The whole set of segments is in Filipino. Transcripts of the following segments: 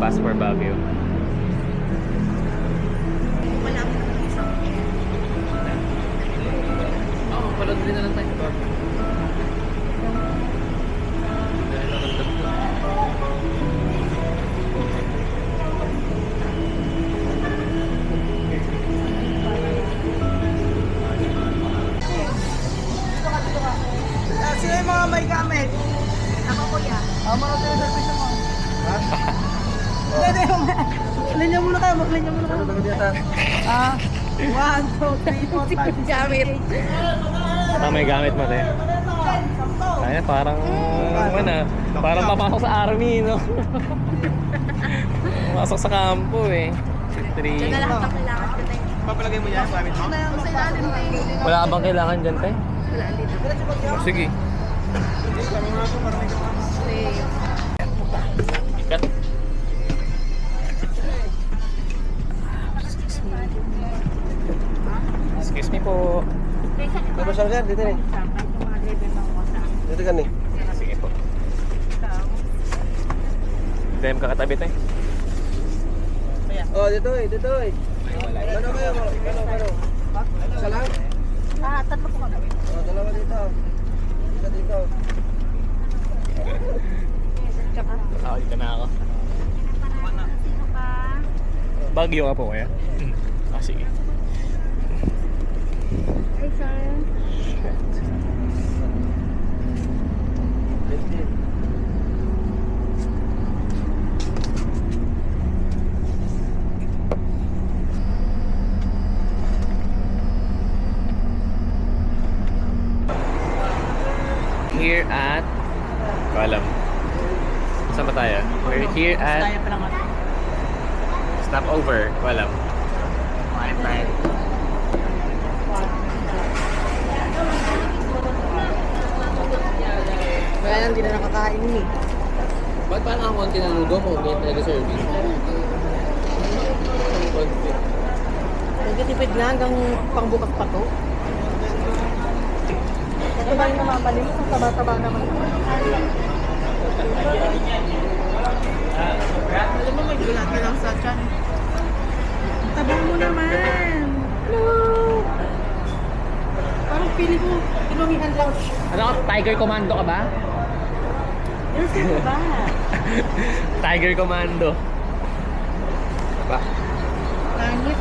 Pass for Baguio. Malapit ang isang. Oo, palad din na lang tayo. Sino yung mga may gamit? Ako kuya. Mga teleservice mo. Hindi. Linya muna kayo. Linya muna kayo. 1, 2, 3, 4, 5, 6, Gamit. May gamit mo, te. Kaya parang, parang papasok sa army, no? Papasok sa kampo, eh. Diyan na 3. lahat ang kailangan ko tayo. Papalagay mo yan, gamit mo? Sa ilalim tayo. Wala ka bang kailangan dyan, te? Wala dito. Oh, sige. Cut. Excuse me po. Napasal ka, dito rin. Dito ka rin. Sige po. Dahil kakatabi tayo. Oh, dito eh. Ano kayo? Ano? Isa lang? Tatlo po kami. Oh, dalawa dito. Isa dito. Ah, dito na ako. Sino pa? Baguio ka po kaya? Ah, sige. Ay, sir. Here at... Ko alam. Saan ba tayo? We're here at... Stopover. Ko alam. Kumain tayo. Kaya lang, hindi na nakakain eh. Ba't parang ako ang tinalugo mo? May teleservice. Nagtitipid na hanggang pangbukas pa to. Ito ba yung namamali mo? Ang taba-taba naman. Alam mo, may gulat ka lang sa tiyan. Tabang mo naman. No! Parang feeling ko, inumihan lang siya. Ano ka? Tiger Commando ka ba? Yung sino ba? Tiger Commando. Ba? Langit.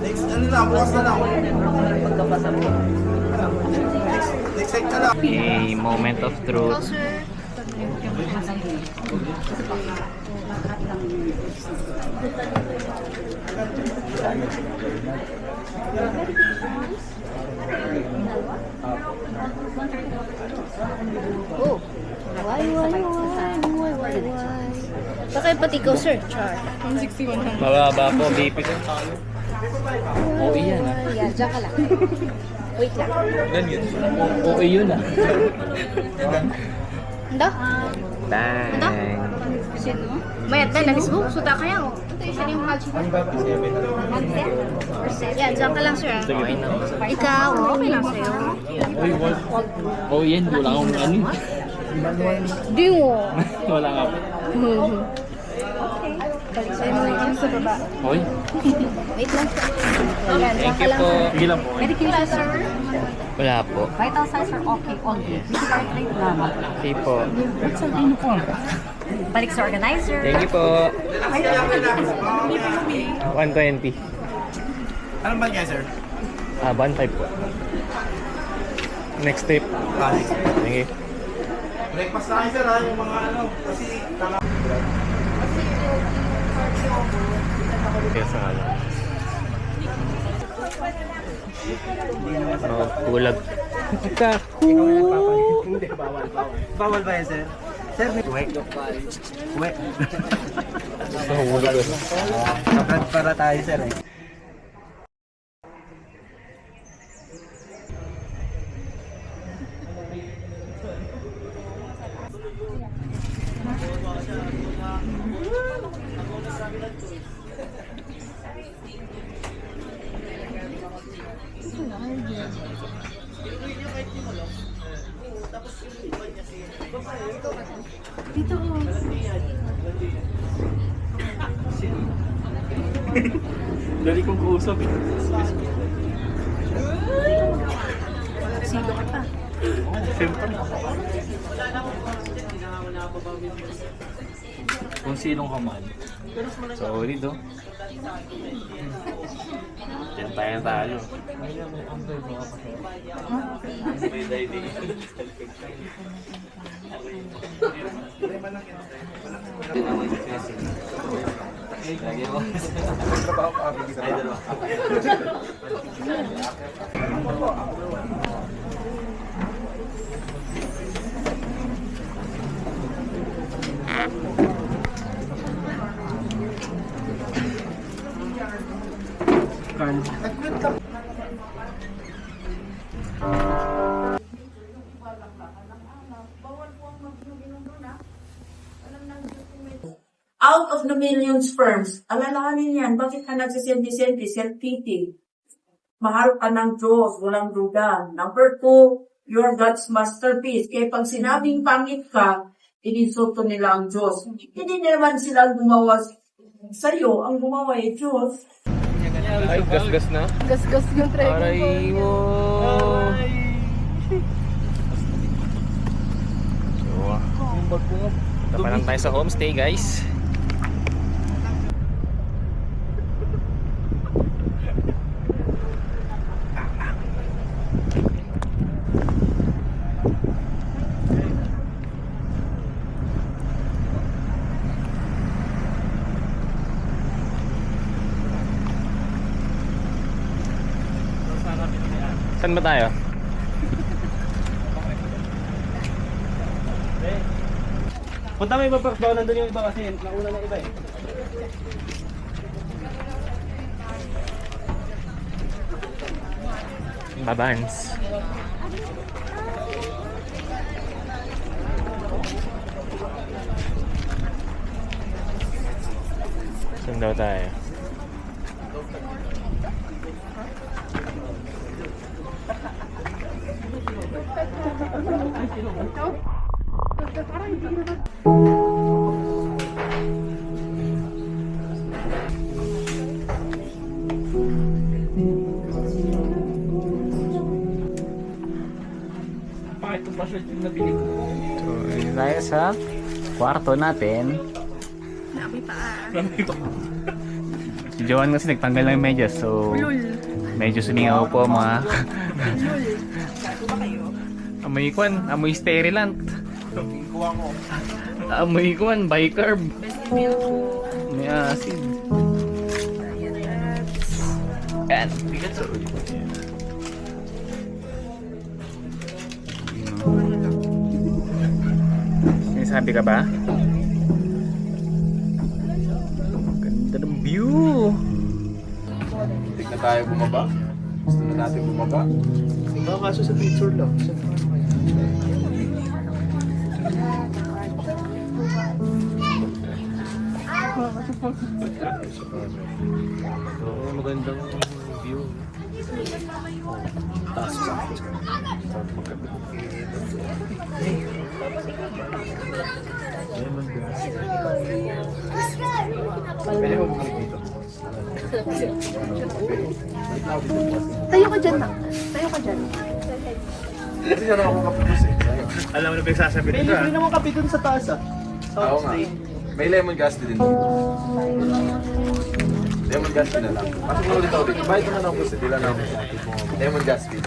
Next, ano na, bukas na lang. Next site na lang. A moment of truth. Sir. Oh. Why? Baka pati ko, sir. Char. 161. Mababa po, BP ko. Oo, iyan ah. Yan, dyan ka lang. Wait lang. Ganyan. Oo, iyon ah. Ando? Bang. Mayat na, nag-smoke. Suta kaya ko. Saan yung halsi ko? Yan, dyan ka lang, sir. Okay na. Ikaw, okay lang sa'yo. Oo, iyan. Wala akong ano. Di mo. Wala nga po. Balik sa'yo mo yung sa baba. Oy. Wait lang. Ayan, dyan Thank ka you lang, po. sir. Sige lang po. Medication, sir. Wala po. Vital signs are okay, all good. Physical trait lamang. Okay po. What's an uniform? Balik sa organizer. Thank you po. 120. Anong ba niya, sir? 1.5 po. Next step. Thank you. Breakfast na kayo sir ha, yung mga ano, kasi tama. Yes, kulag. Hindi, bawal. Bawal ba yan sir? Sir, may uwek. Uwek. Kapag para tayo sir eh. Dali kong kausap. Sino ka pa? Siyempre. Kung sinong ka man. Sorry do. Diyan tayo talo. Out of the million sperms, alalahanin yan, bakit ka nagsisenti-senti, self-pity? Mahal ka ng Diyos, walang duda. Number 2, you're God's masterpiece. Kaya pag sinabing pangit ka, ininsulto nila ang Diyos. Hindi naman sila gumawa sa'yo, ang gumawa ay Diyos. Ay, gas-gas na. Gas-gas yung trekking Aray mo. So, punta pa lang tayo sa homestay, guys. Saan ba tayo? Punta may iba pa, baka nandun yung iba kasi nauna ng iba eh. Babans. Saan daw tayo? So, ayun tayo sa kwarto natin. Si Joanne kasi nagtanggal ng medyas, so medyo sumingaw po mga amoy kwan, amoy sterilant. Amoy kwan, bicarb. May acid. Yan. May sabi ka ba? Ganda ng view. Hindi na tayo bumaba. Gusto na natin bumaba. Baka kaso sa picture lang. Magandang view. Taas pa. Pwede mo bumalik dito. Tayo ka dyan, tayo ka dyan. Kasi yan ako kapapos eh. Alam mo na pinagsasabi nito ah. May naman kape dun sa taas ah. Oo nga. May lemongrass din dito. Lemongrass din na lang. Pasok na ulit ako dito. Bayad naman ako kasi. Dila na ako. Lemongrass din.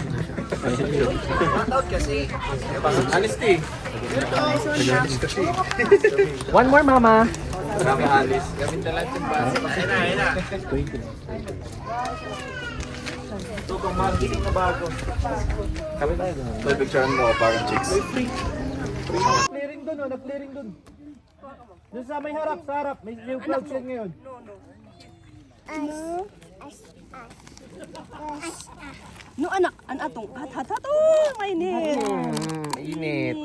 Honesty. One more, mama. Marami alis. Gamit na lang yung basa. Ito bang marketing na bago. Kami tayo doon. May picture mo parang chicks. Clearing dun, na-clearing dun. Dun sa may harap, sa harap. May new vlogs yan ngayon. No anak, atong hat mainit. Init.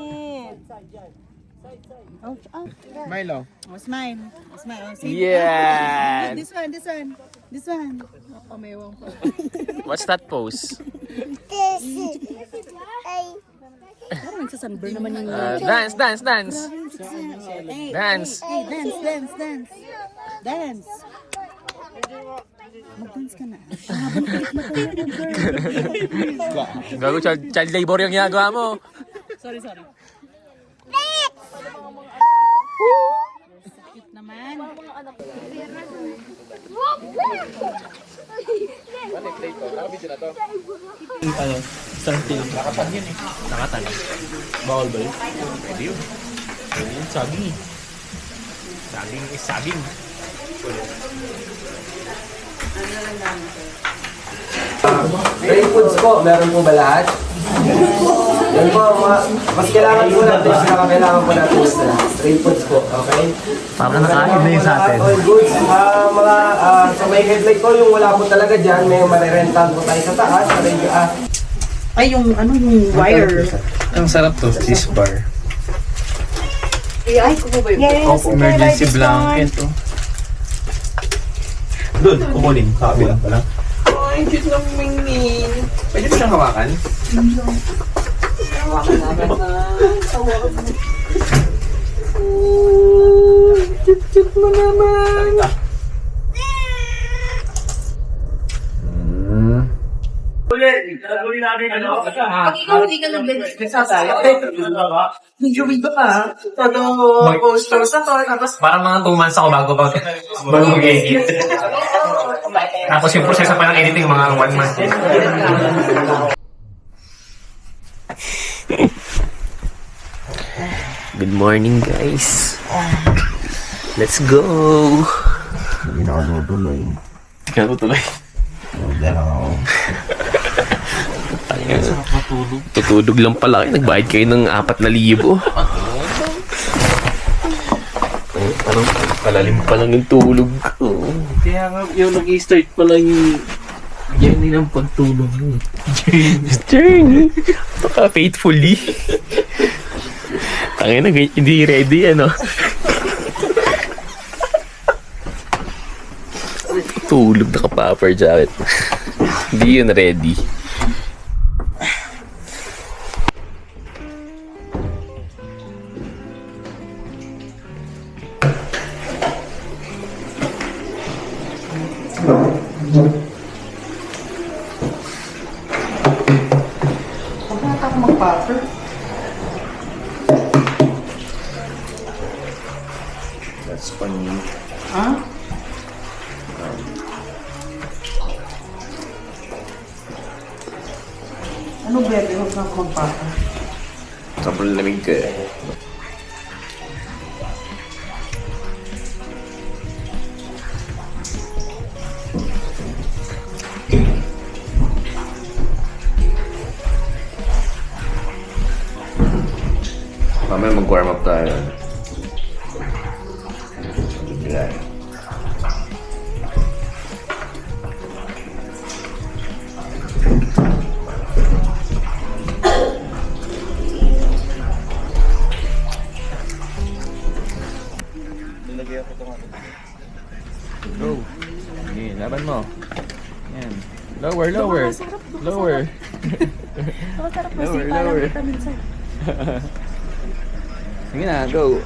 Milo. Oh, smile. Smile. Oh, see? Yeah. This one. Oh, may wang po. What's that pose? Parang nagsasunburn naman yung... Dance. Hey, Dance. Hey, dance. Mag-dance ka na. Gago, child labor yung ginagawa mo. Sorry. Sakit naman. Nakatan. Bawal ba yun? Pwede yun. Pwede yun, saging. Saging. Dry foods po, meron po ba lahat? Yan po, mas kailangan po natin, kailangan po natin sa dry foods po, okay? Parang nakain na yun sa atin. All goods, sa may headlight ko, yung wala po talaga dyan, may marirentahan po tayo sa taas. Ay, yung wire. Ang sarap to, cheese bar. Ay, kuko ba yun? Yes, emergency blanket to. Doon, kukunin. Sa kabila pala. Ay, cute lang mingin. Pwede ba siyang hawakan? Cute mo naman. Pag ikaw hindi ka nag-benefit. Enjoy ka. Todo posters ako. Tapos Parang mga 2 months ako bago mag-edit. Tapos yung proseso pa ng editing, mga 1 month din. Good morning, guys. Let's go. Hindi na ako tutuloy. Tutulog lang pala kayo. Nagbayad kayo ng 4,000. Parang palalim pa lang yung tulog ko. kaya nga yung nag-start pa lang yung journey ng pagtulog mo. Journey. Baka faithfully. Tangina, hindi ready ano. Tulog na ka-popper jacket. Hindi yun ready. That's funny. Ano bebe? Huwag na ako magpapa. Sobrang lamig ka eh. Mamaya mag-warm up tayo. Bigla. Go. Sige, laban mo. Yan. Lower. Lower. Lower. Sige na, go.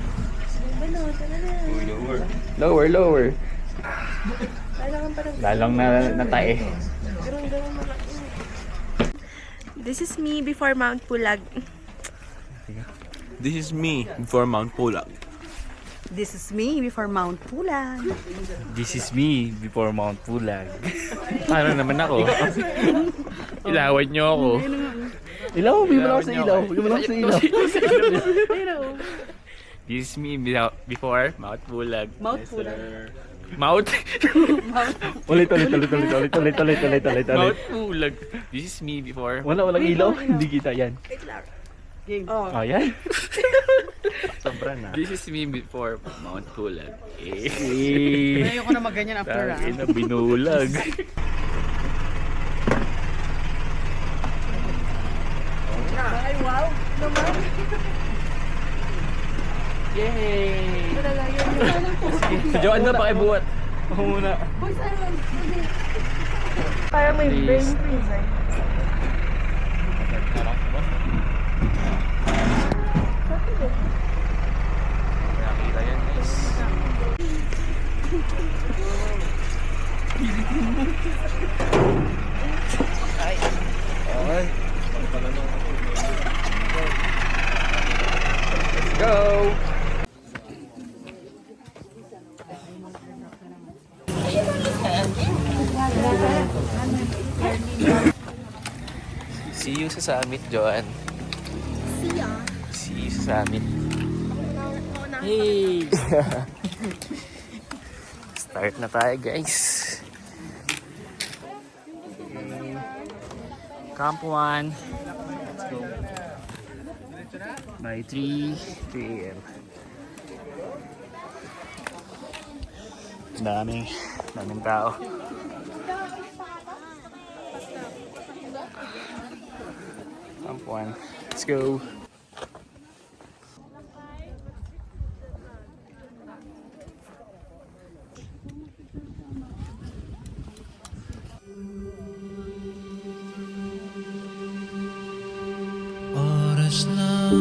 Lower. Lalong na tae. This is me before Mount Pulag. This is me before Mount Pulag. This is me before Mount Pulag. This is me before Mount Pulag. Paano naman ako? Ilawan niyo ako. Ilaw, bigyan mo lang ako sa ilaw. Bigyan mo lang ako sa ilaw. This is me before Mount Pulag. Mount Pulag. Mount? Ulit. Mount Pulag. This is me before. Walang ilaw. Hindi kita yan. Oh. Oh, yan. Sobra na. This is me before Mount Pulag. Ayoko na magganyan after Tangin na binulag. Ay, wow. Naman. Yay! Si Joan na pakibuhat. Ako muna. Para may brain freeze eh. Nakita yan guys. Okay. Let's go! See you sa summit, Joan. See you sa summit. Hey! Start na tayo, guys. Camp 1. Let's go. By 3 a.m. Daming tao. Camp 1. Let's go. Oras ng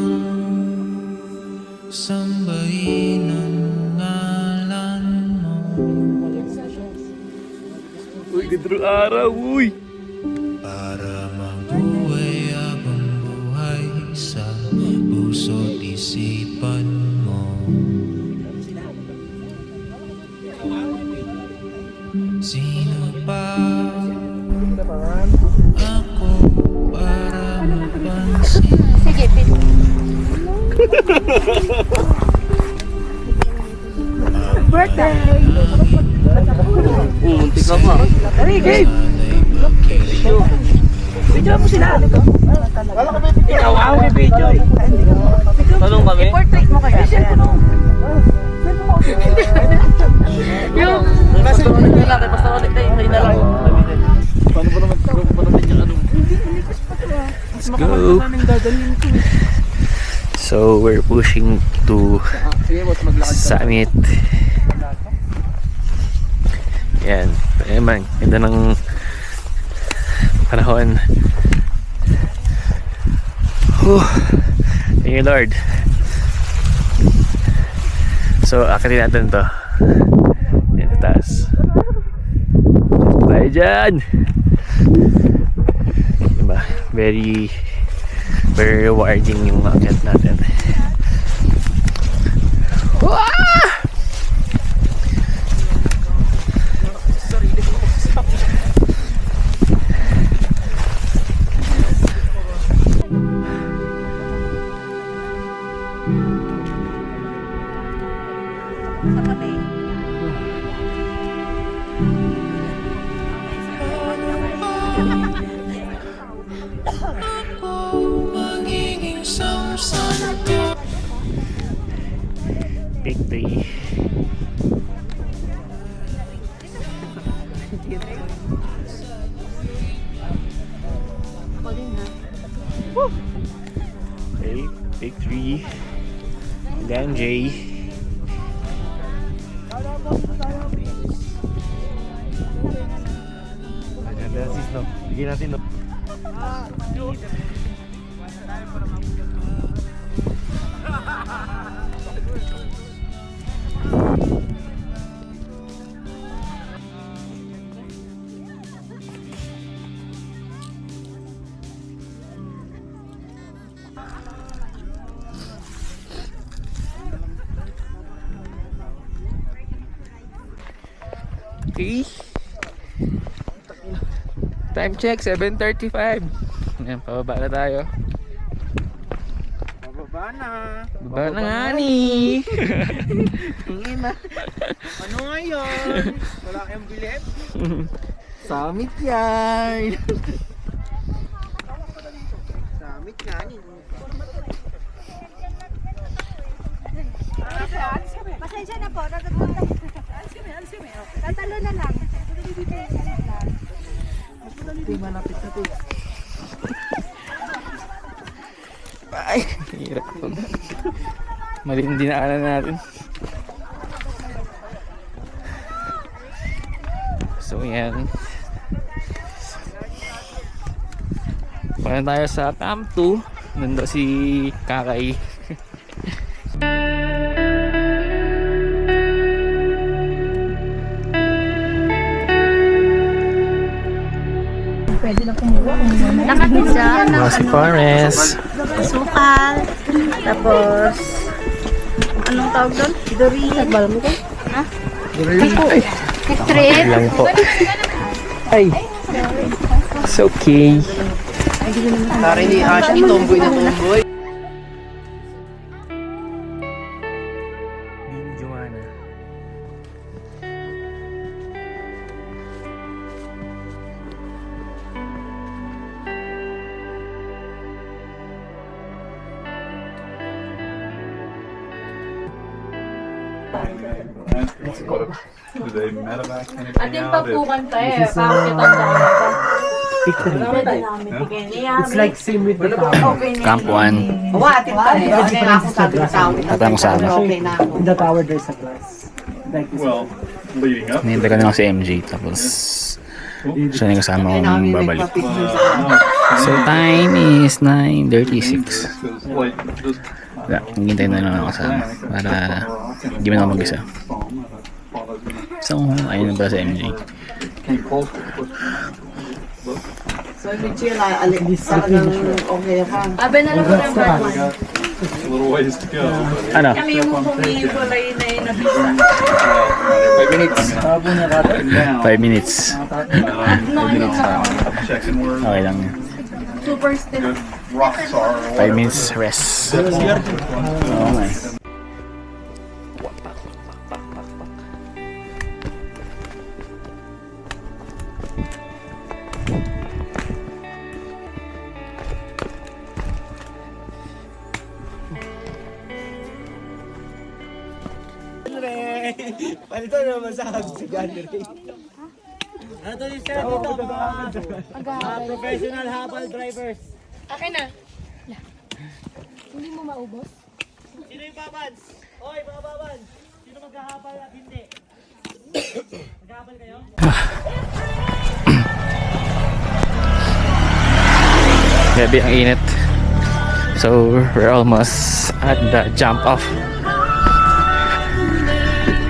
sambahin ang ngalan mo. Uy, gandang araw, uy! Para mabuhay habang buhay sa puso't isipan mo. Sino pa ako para mapansin? Sige, pin. Birthday! Munti ka pa. Hey, Gabe! Video mo sila. Ikaw ako may video eh. Tanong kami? Portrait mo kaya. Yung nasa yung lalaki, basta ulit tayo kayo na lang. Paano ba naman natin yung anong? Let's go! So, we're pushing to summit. Yan. Ayan man. Ganda ng panahon. Thank you, Lord. So, akitin natin to. Yan, sa taas. Tayo dyan! Diba? Very rewarding yung akit natin. Magiging samsanto. Victory. Okay, victory. Then Jay. Assist no. Bigyan natin no. Okay. Time check, 7:35. Ayan, pababa na tayo. Pababa na. Baba na nga ni. Tingin na. Ano ngayon? Wala kayong bilet? Summit yan. Damit nga. Pasensya na po. Alis kami. Tatalo na lang. Ito malapit na to. Ay, hirap to. Mali yung dinaanan natin. So yan. Pagka tayo sa Camp 2, nando si Kakay. Nakapizza. Si Forrest. Sukal. Tapos, anong tawag doon? Dorian. Nagbalam mo ko? Ha? Dorian. Trip. Lang po. Ay. It's okay. Tari ni Ashley, tomboy na tomboy. Joanna. Do they medevac anything Ating out? papukan tayo. Bakit kita It's like same with the tower. Camp 1. Atin tayo. Ano yung ako sabi ng tawid? Tatang sa ano. Okay na ako. In the tower there's a glass. Like this. Well, leading up. Hinihintay ko na lang si MJ. Tapos, siya na yung kasama kong babalik. So, time is 9:36. Wala, hinihintay na lang ako kasama. Para hindi mo na ako mag-isa. So, ayun na pala si MJ. So, Mitchell, alis talagang okay ka. Abe na lang po ng part one. A little ways to go. But Ano? Kami yung humihiwalay na yun na visa. 5 minutes. Up and down. 5 minutes. Checks and words. Okay lang yan. Super stiff. Good rocks are. 5 minutes rest. Okay. Palito naman sa hagsigan rin. Ano to yung sir dito? Mga professional habal drivers. Akin na. Hindi mo maubos? Sino yung babans? Oy, mga babans! Sino maghahabal at hindi? Maghahabal kayo? Grabe ang init. So, we're almost at the jump off.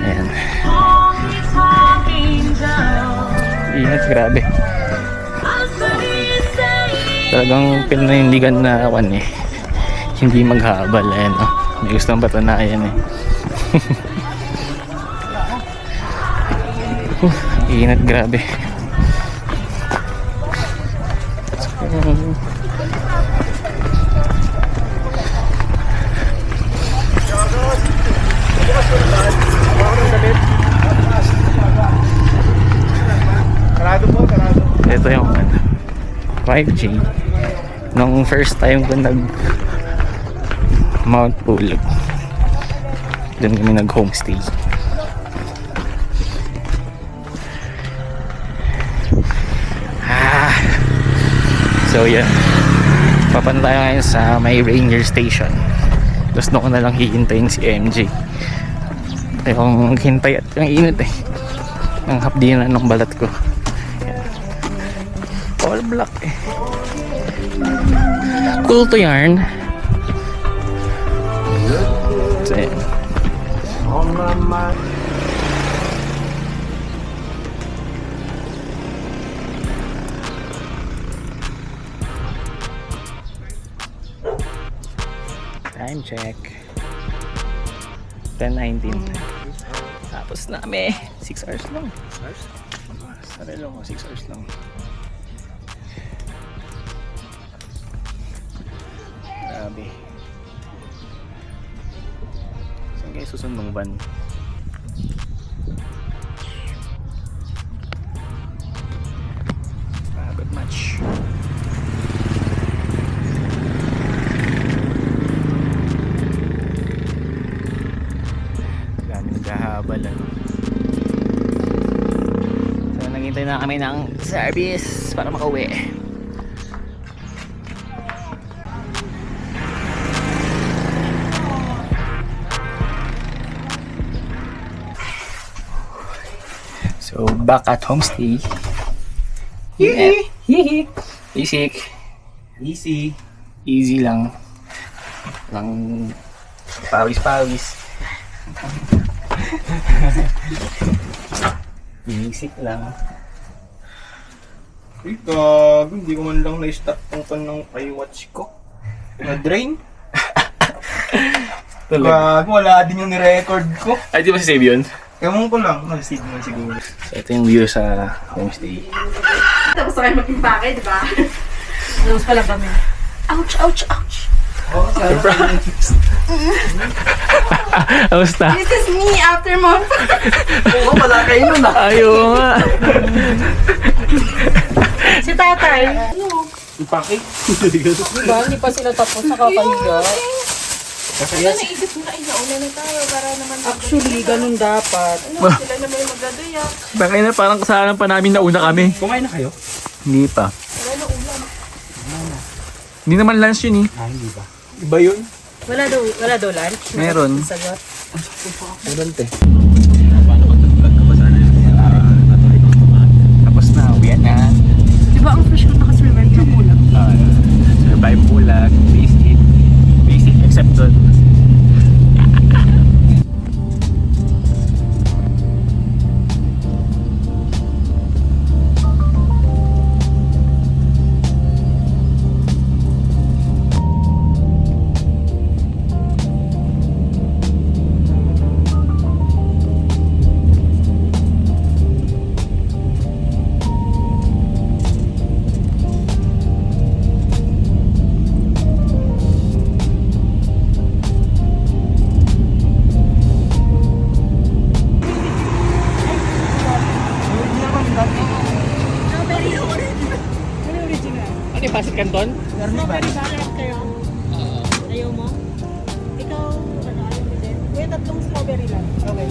Ayan. Init, grabe. Talagang pinanindigan na ako eh. Hindi maghabal. Ayan, oh. May gustong patanayan eh. Init, grabe. Ito yung 5G nung first time ko nag Mount Pulag, doon kami nag homestay. So yan, papunta tayo ngayon sa may Ranger Station. Tapos doon ko na lang hihintayin si MJ. Yung hintay at yung init eh, ang hapdinan ng balat ko. All black eh. Cool to yarn. So, yan. Time check 10:19. Tapos na kami. 6 hours lang. 6 hours? Sarili lang, 6 hours lang. Grabe. Saan kayo susundong van? Pagod match. Dami naghahabal ano. So naghintay na kami ng service para makauwi. So back at homestay. Hihi. Basic. Easy. Easy lang. Lang pawis-pawis. Basic lang. Uy, gago. Hindi ko man lang na-start ang pan ng iWatch ko. Na-drain. Gago, wala din yung ni-record ko. Ay, di ba si save yun? Ewan ko lang. Nag-save mo siguro. So ito yung view sa homestay. Tapos na kayo mag-impake, di ba? Tapos pala kami. Ouch, ouch, ouch. Kamusta? This is me after month. Oo, wala kayo nun ah. Ayaw nga. Si tatay. Impake. Diba? Hindi pa sila tapos. Nakakahiga. Kaya naisip ko na, ay, nauna na tayo para naman. Actually, ganun dapat. Ano, sila naman yung magdadaya. Bakit na parang kasalanan pa namin nauna kami. Kumain na kayo? Hindi pa. Wala na ulam. Hindi naman lunch yun eh. Hindi ba? Iba yun? Wala daw lunch. Meron. Sagot. Meron te. Tapos na, uwian na. Di ba ang fresh ko nakaswimming ng ulam? Survive bulag, basic. Basic except doon. Ano yung Pasig Canton? Strawberry banana kayo. Ayaw mo? Ikaw, ano, ayaw mo din? Kuya, tatlong strawberry lang. Okay.